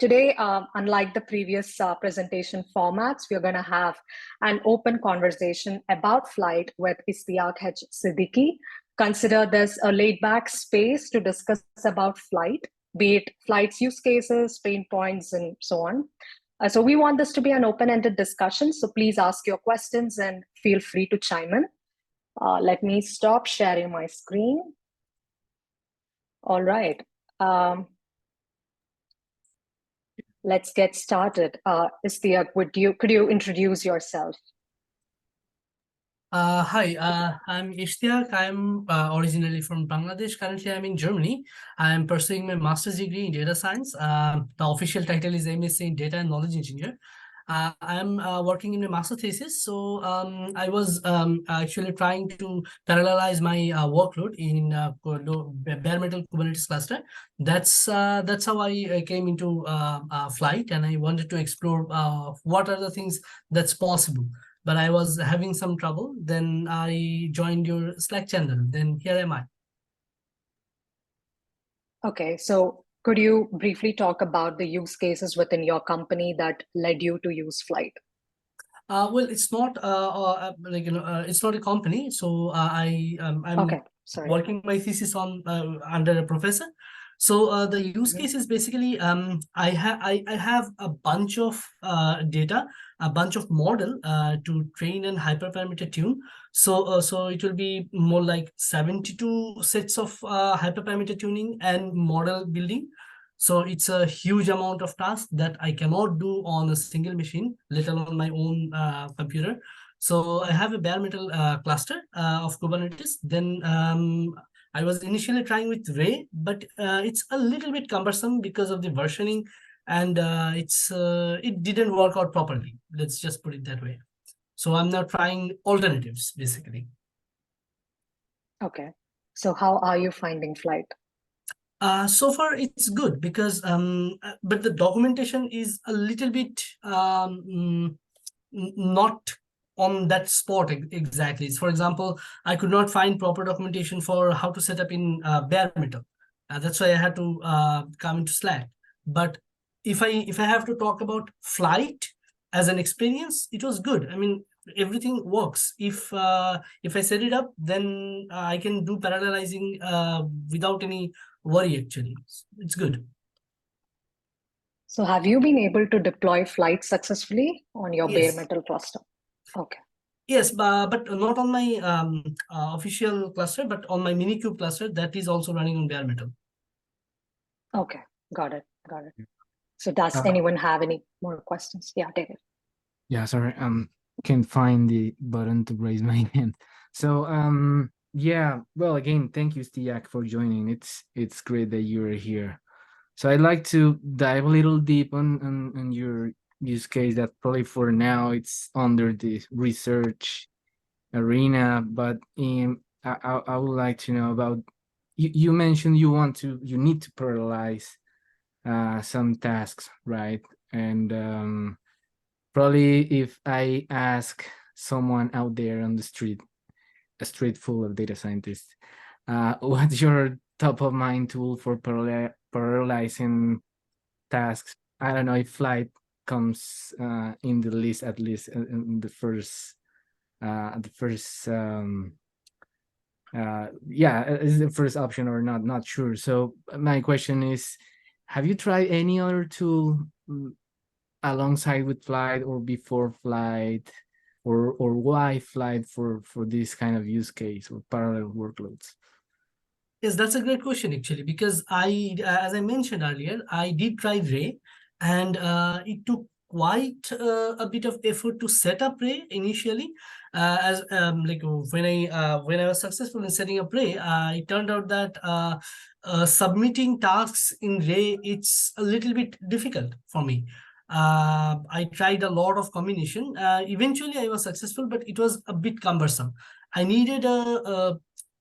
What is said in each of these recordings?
Today, unlike the previous presentation formats, we're going to have an open conversation about Flyte with Istiyak H. Siddiquee. Consider this a laid-back space to discuss about Flyte, be it Flyte's use cases, pain points, and so on. So we want this to be an open-ended discussion, so please ask your questions and feel free to chime in. Let me stop sharing my screen. All right. Let's get started. Istiyak, could you introduce yourself? Hi, I'm Istiyak. I'm originally from Bangladesh. Currently, I'm in Germany. I'm pursuing my master's degree in data science. The official title is MSc in Data and Knowledge Engineer. I'm working in my master thesis, so I was actually trying to parallelize my workload in bare metal Kubernetes cluster. That's how I came into Flyte, and I wanted to explore what are the things that's possible. But I was having some trouble. Then I joined your Slack channel. Then here am I. Okay, so could you briefly talk about the use cases within your company that led you to use Flyte? Well, it's not it's not a company. So I'm working my thesis on under a professor. So the use case is basically I have a bunch of data, a bunch of model to train and hyperparameter tune. So it will be more like 72 sets of hyperparameter tuning and model building. So it's a huge amount of tasks that I cannot do on a single machine, let alone my own computer. So I have a bare metal cluster of Kubernetes. Then I was initially trying with Ray, but it's a little bit cumbersome because of the versioning, and it didn't work out properly. Let's just put it that way. So I'm now trying alternatives, basically. Okay. So how are you finding Flyte? So far it's good because but the documentation is a little bit not on that spot exactly. For example, I could not find proper documentation for how to set up in bare metal. That's why I had to come into Slack. But if I have to talk about Flyte as an experience, it was good. I mean, everything works. If I set it up, then I can do parallelizing without any worry. Actually, it's good. So have you been able to deploy Flyte successfully on your bare Yes. metal cluster? Okay. Yes, but not on my official cluster, but on my Minikube cluster that is also running on bare metal. Okay, got it. So does anyone have any more questions? Yeah, David. Yeah, sorry, can't find the button to raise my hand. So yeah, well, again, thank you, Istiyak, for joining. It's great that you're here. So I'd like to dive a little deep on your use case that probably for now it's under the research arena, but I would like to know about you mentioned you need to parallelize some tasks, right? And probably if I ask someone out there on the street, a street full of data scientists, what's your top of mind tool for parallelizing tasks? I don't know if Flyte comes in the list, at least in the first is the first option or not sure. So my question is, have you tried any other tool alongside with Flyte or before Flyte, or why Flyte for this kind of use case or parallel workloads? Yes, that's a great question actually, because as I mentioned earlier, I did try Ray, and it took quite a bit of effort to set up Ray initially. As like when I was successful in setting up Ray, it turned out that submitting tasks in Ray, it's a little bit difficult for me. I tried a lot of combination. Eventually, I was successful, but it was a bit cumbersome. I needed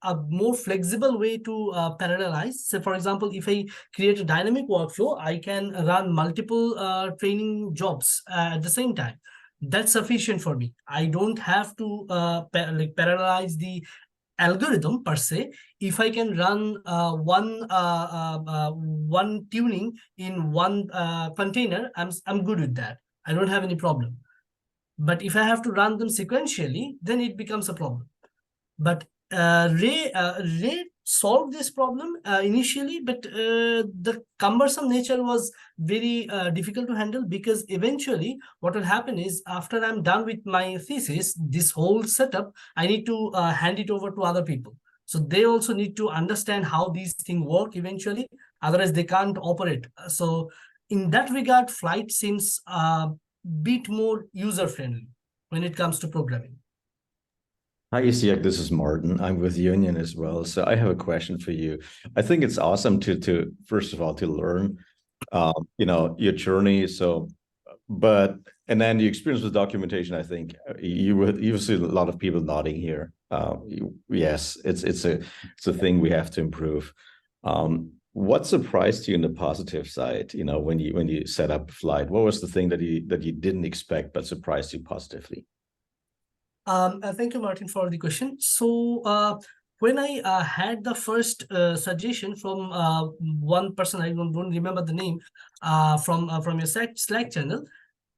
a more flexible way to parallelize. So for example, if I create a dynamic workflow, I can run multiple training jobs at the same time. That's sufficient for me. I don't have to parallelize the algorithm per se. If I can run one tuning in one container, I'm good with that. I don't have any problem. But if I have to run them sequentially, then it becomes a problem. But Ray solved this problem initially, but the cumbersome nature was very difficult to handle, because eventually what will happen is, after I'm done with my thesis, this whole setup, I need to hand it over to other people. So they also need to understand how these things work eventually, otherwise they can't operate. So in that regard, Flyte seems a bit more user-friendly when it comes to programming. Hi, Istiyak, this is Martin. I'm with Union as well. So I have a question for you. I think it's awesome to first of all, to learn, your journey. So, and then the experience with documentation, I think you see a lot of people nodding here. Yes, it's a thing we have to improve. What surprised you in the positive side, when you set up Flyte? What was the thing that you didn't expect but surprised you positively? Thank you, Martin, for the question. So when I had the first suggestion from one person, I don't remember the name, from your Slack channel,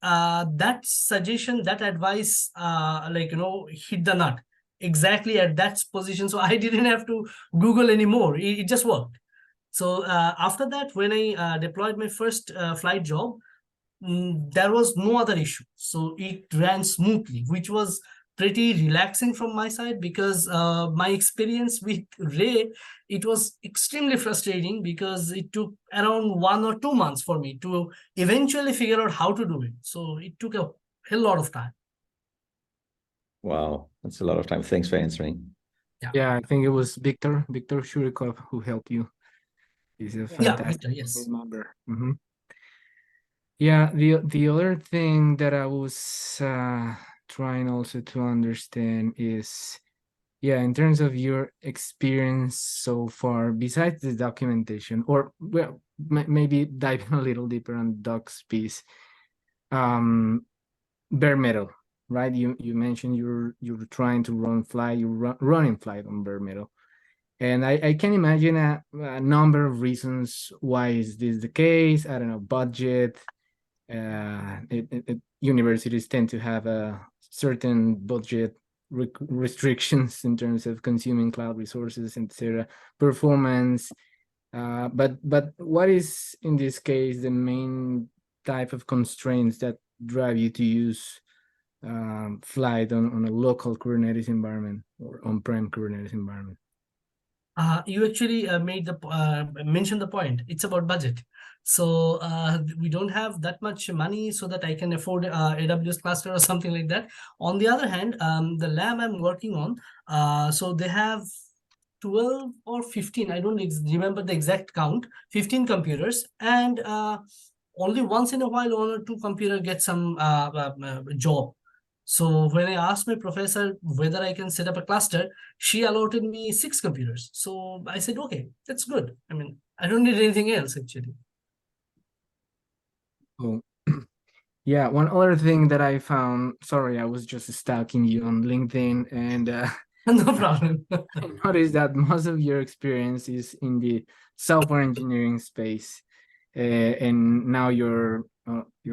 that suggestion, that advice, hit the nut exactly at that position. So I didn't have to Google anymore. It just worked. So after that, when I deployed my first Flyte job, there was no other issue. So it ran smoothly, which was pretty relaxing from my side, because my experience with Ray, it was extremely frustrating, because it took around 1 or 2 months for me to eventually figure out how to do it. So it took a hell lot of time. Wow, that's a lot of time. Thanks for answering. Yeah, I think it was Victor Shurikov who helped you. He's a fantastic yes. member. Mm-hmm. Yeah, the other thing that I was trying also to understand is, in terms of your experience so far, besides the documentation, or well, maybe diving a little deeper on Doc's piece, bare metal, right? You mentioned you're trying to run Flyte, you're running Flyte on bare metal. And I can imagine a number of reasons why is this the case. I don't know, budget. Universities tend to have a certain budget restrictions in terms of consuming cloud resources, etc. Performance. But what is in this case the main type of constraints that drive you to use Flyte on a local Kubernetes environment or on-prem Kubernetes environment? You actually mentioned the point. It's about budget. So we don't have that much money so that I can afford AWS cluster or something like that. On the other hand, the lab I'm working on, so they have 12 or 15, I don't remember the exact count, 15 computers, and only once in a while, 1 or 2 computer get some job. So when I asked my professor whether I can set up a cluster, she allotted me 6 computers. So I said, okay, that's good. I mean, I don't need anything else, actually. Oh, yeah. One other thing that I found, sorry, I was just stalking you on LinkedIn, and no problem. I noticed that most of your experience is in the software engineering space, and now you're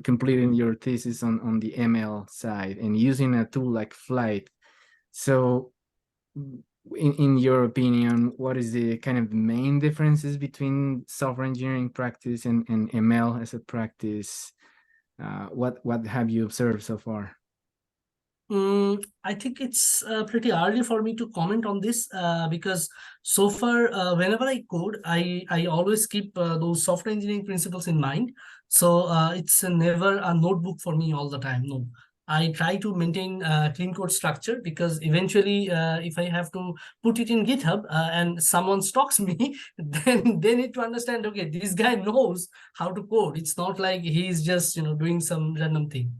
completing your thesis on the ML side and using a tool like Flyte. So, in your opinion, what is the kind of main differences between software engineering practice and ML as a practice? What have you observed so far? I think it's pretty early for me to comment on this because so far, whenever I code, I always keep those software engineering principles in mind. So it's never a notebook for me all the time. No, I try to maintain clean code structure, because eventually, if I have to put it in GitHub and someone stalks me, then they need to understand, okay, this guy knows how to code. It's not like he's just doing some random thing.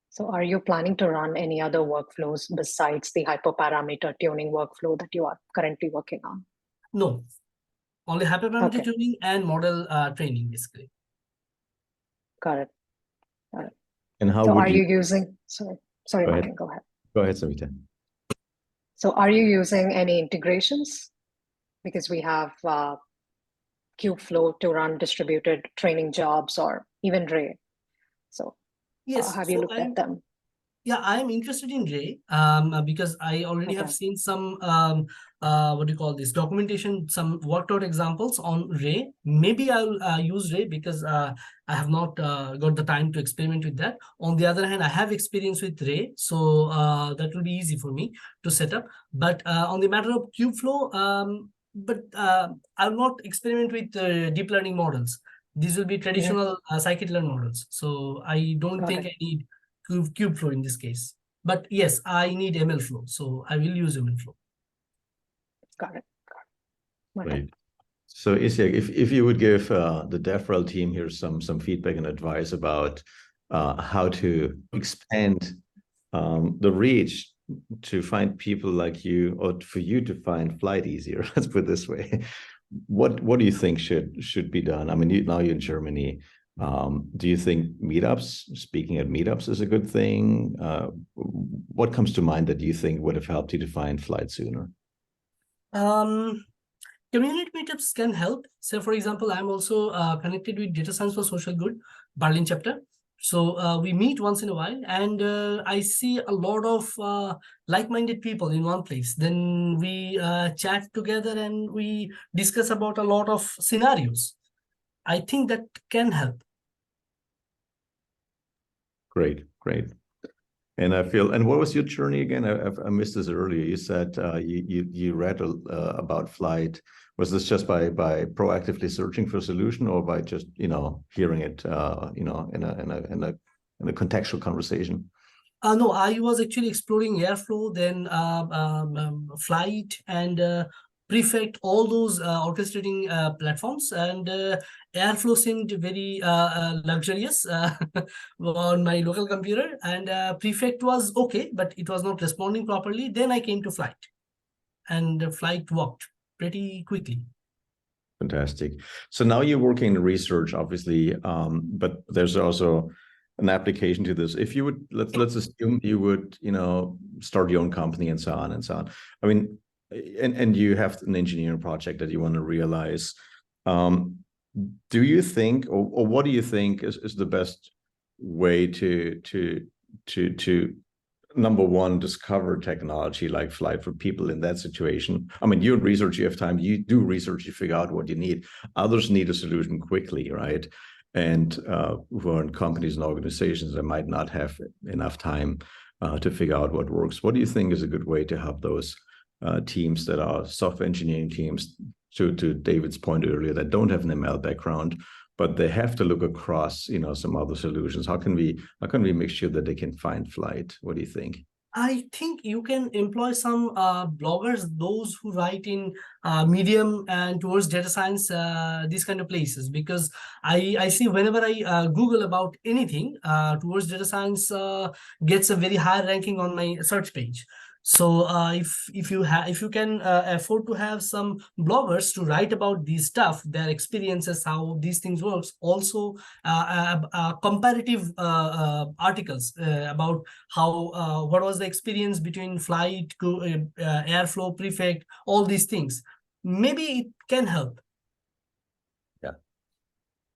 So are you planning to run any other workflows besides the hyperparameter tuning workflow that you are currently working on? No, only hyperparameter tuning and model training, basically. Got it. Got it. And how so would are you using, sorry, Martin, go ahead. Go ahead, Savita. So are you using any integrations? Because we have Kubeflow to run distributed training jobs or even Ray. So Yes, have you looked at them? Yeah, I'm interested in Ray because I already have seen some what do you call this, documentation, some worked out examples on Ray. Maybe I'll use Ray because I have not got the time to experiment with that. On the other hand, I have experience with Ray, so that will be easy for me to set up. But on the matter of Kubeflow, I'll not experiment with deep learning models. These will be traditional scikit-learn models. So I don't think I need Kubeflow in this case. But yes, I need ML flow, so I will use ML flow. Got it. Great. So Istiyak, if you would give the DevRel team here some feedback and advice about how to expand the reach to find people like you, or for you to find Flyte easier, let's put it this way. What do you think should be done? I mean, now you're in Germany. Do you think meetups, speaking at meetups, is a good thing? What comes to mind that you think would have helped you to find Flyte sooner? Community meetups can help. So, for example, I'm also connected with Data Science for Social Good, Berlin chapter. So we meet once in a while, and I see a lot of like-minded people in one place. Then we chat together and we discuss about a lot of scenarios. I think that can help. Great. And I feel, and what was your journey again? I missed this earlier. You said you read about Flyte. Was this just by proactively searching for a solution, or by just hearing it in a contextual conversation? No, I was actually exploring Airflow, then Flyte and Prefect, all those orchestrating platforms, and Airflow seemed very luxurious on my local computer, and Prefect was okay, but it was not responding properly. Then I came to Flyte, and Flyte worked pretty quickly. Fantastic. So now you're working in research, obviously, but there's also an application to this. If you would, let's assume you would, start your own company and so on and so on. I mean, and you have an engineering project that you want to realize. Do you think, or what do you think is the best way to number one, discover technology like Flyte for people in that situation? I mean, you're in research, you have time, you do research, you figure out what you need. Others need a solution quickly, right? And who are in companies and organizations that might not have enough time to figure out what works. What do you think is a good way to help those teams that are software engineering teams, to David's point earlier, that don't have an ML background, but they have to look across, some other solutions? How can we make sure that they can find Flyte? What do you think? I think you can employ some bloggers, those who write in Medium and towards data science, these kind of places, because I see whenever I Google about anything towards data science gets a very high ranking on my search page. So if you can afford to have some bloggers to write about these stuff, their experiences, how these things works, also comparative articles about how what was the experience between Flyte, Airflow, Prefect, all these things. Maybe it can help. Yeah,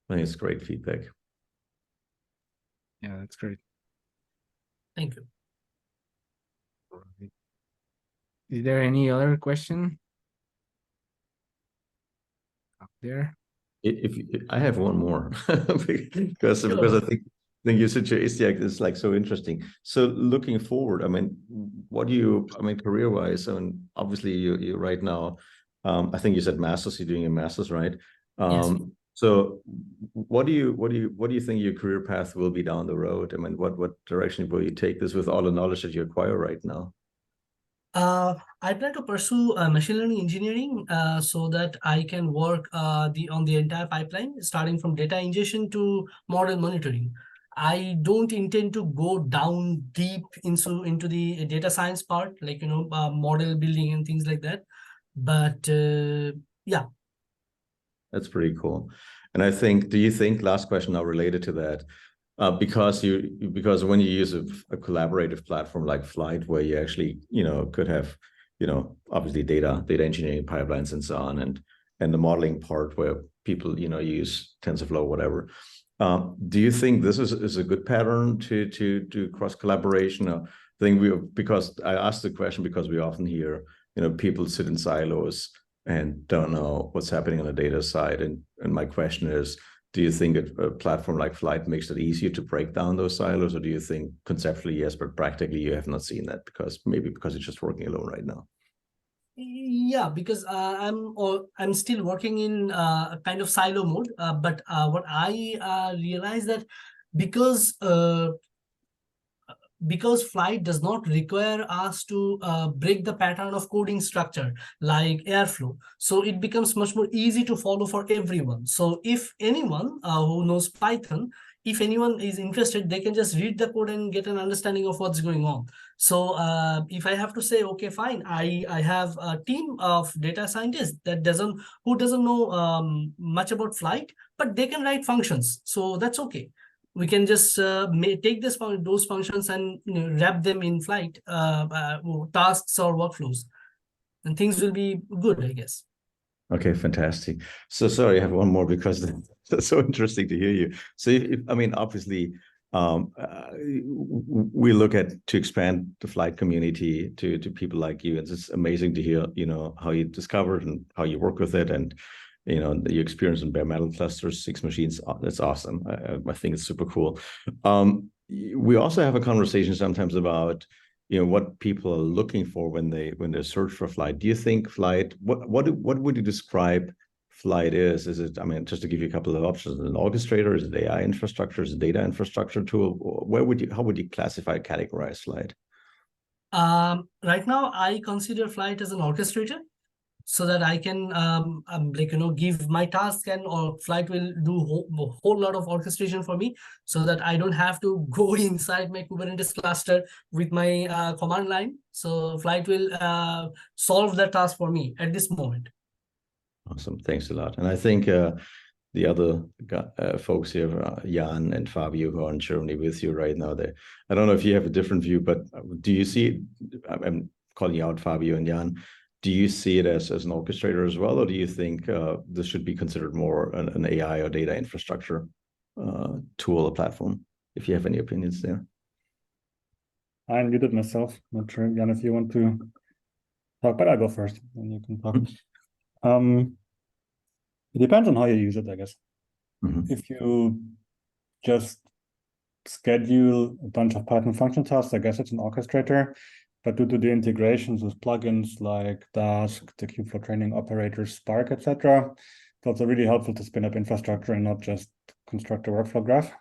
I think it's great feedback. Yeah, that's great. Thank you. Is there any other question up there? If I have one more, because I think your situation, Istiyak, is like so interesting. So looking forward, I mean, career-wise, I mean, obviously you right now, I think you said masters, you're doing a master's, right? Yes. So what do you think your career path will be down the road? I mean, what direction will you take this with all the knowledge that you acquire right now? I plan to pursue machine learning engineering so that I can work on the entire pipeline, starting from data ingestion to model monitoring. I don't intend to go down deep into the data science part, like model building and things like that. But yeah, that's pretty cool. And I think, do you think, last question now related to that, because when you use a collaborative platform like Flyte, where you actually could have obviously data engineering pipelines and so on, and the modeling part where people use TensorFlow, whatever. Do you think this is a good pattern to do cross collaboration? Because I asked the question because we often hear people sit in silos and don't know what's happening on the data side, and my question is, do you think a platform like Flyte makes it easier to break down those silos, or do you think conceptually yes, but practically you have not seen that because you're just working alone right now? Yeah, because I'm still working in a kind of silo mode. But what I realized that because Flyte does not require us to break the pattern of coding structure like Airflow, so it becomes much more easy to follow for everyone. So if anyone who knows Python, if anyone is interested, they can just read the code and get an understanding of what's going on. So if I have to say, okay, fine, I have a team of data scientists who doesn't know much about Flyte, but they can write functions, so that's okay. We can just take those functions and wrap them in Flyte tasks or workflows, and things will be good, I guess. Okay, fantastic. So sorry, I have one more because it's so interesting to hear you. So obviously, we look to expand the Flyte community to people like you. It's just amazing to hear, how you discovered and how you work with it, and your experience in bare metal clusters, 6 machines. That's awesome. I think it's super cool. We also have a conversation sometimes about what people are looking for when they search for Flyte. Do you think Flyte, what would you describe Flyte is? Is it, just to give you a couple of options, an orchestrator, is it AI infrastructure, is it data infrastructure tool? How would you classify, categorize Flyte? Right now I consider Flyte as an orchestrator, so that I can give my task, and or Flyte will do a whole lot of orchestration for me, so that I don't have to go inside my Kubernetes cluster with my command line. So Flyte will solve that task for me at this moment. Awesome, thanks a lot. And I think the other folks here, Jan and Fabio, who are in Germany with you right now, I don't know if you have a different view, but do you see, I'm calling you out, Fabio and Jan, do you see it as an orchestrator as well, or do you think this should be considered more an AI or data infrastructure tool or platform? If you have any opinions there. I unmuted myself. Not sure, Jan, if you want to talk, but I'll go first, and you can talk. It depends on how you use it, I guess. If you just schedule a bunch of Python function tasks, I guess it's an orchestrator. But due to the integrations with plugins like Dask, the Kubeflow training operators, Spark, etc., it's also really helpful to spin up infrastructure and not just construct a workflow graph.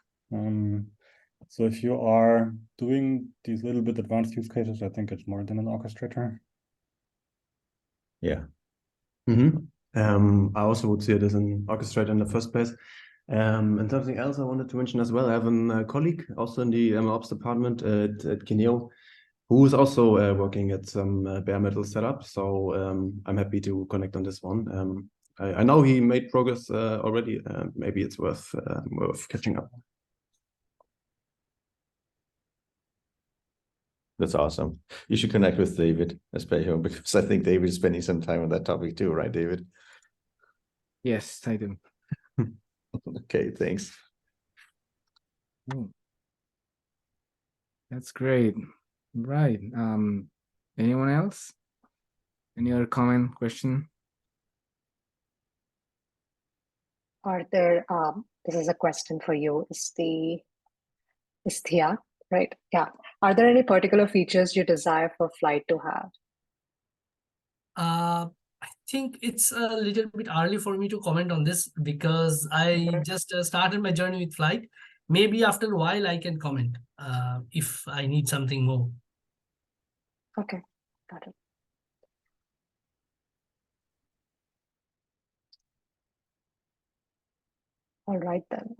So if you are doing these little bit advanced use cases, I think it's more than an orchestrator. Yeah. I also would see it as an orchestrator in the first place. And something else I wanted to mention as well, I have a colleague also in the MLOps department at Kineo, who is also working at some bare metal setup. So I'm happy to connect on this one. I know he made progress already. Maybe it's worth catching up. That's awesome. You should connect with David, especially because I think David is spending some time on that topic too, right, David? Yes, I do. Okay, thanks. That's great. Right. Anyone else? Any other comment, question? Arthur, this is a question for you. Istiyak, right? Yeah. Are there any particular features you desire for Flyte to have? I think it's a little bit early for me to comment on this, because I just started my journey with Flyte. Maybe after a while I can comment if I need something more. Okay, got it. All right then.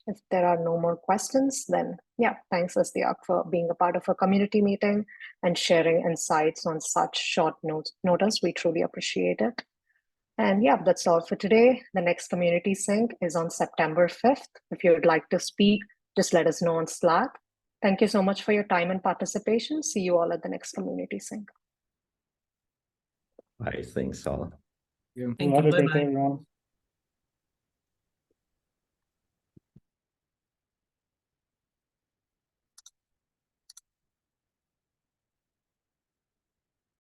If there are no more questions, then yeah, thanks Istiyak for being a part of a community meeting and sharing insights on such short notice. We truly appreciate it. And yeah, that's all for today. The next community sync is on September 5th. If you would like to speak just let us know on Slack. Thank you so much for your time and participation. See you all at the next community sync. I think so. Thank you. Bye-bye. Everyone.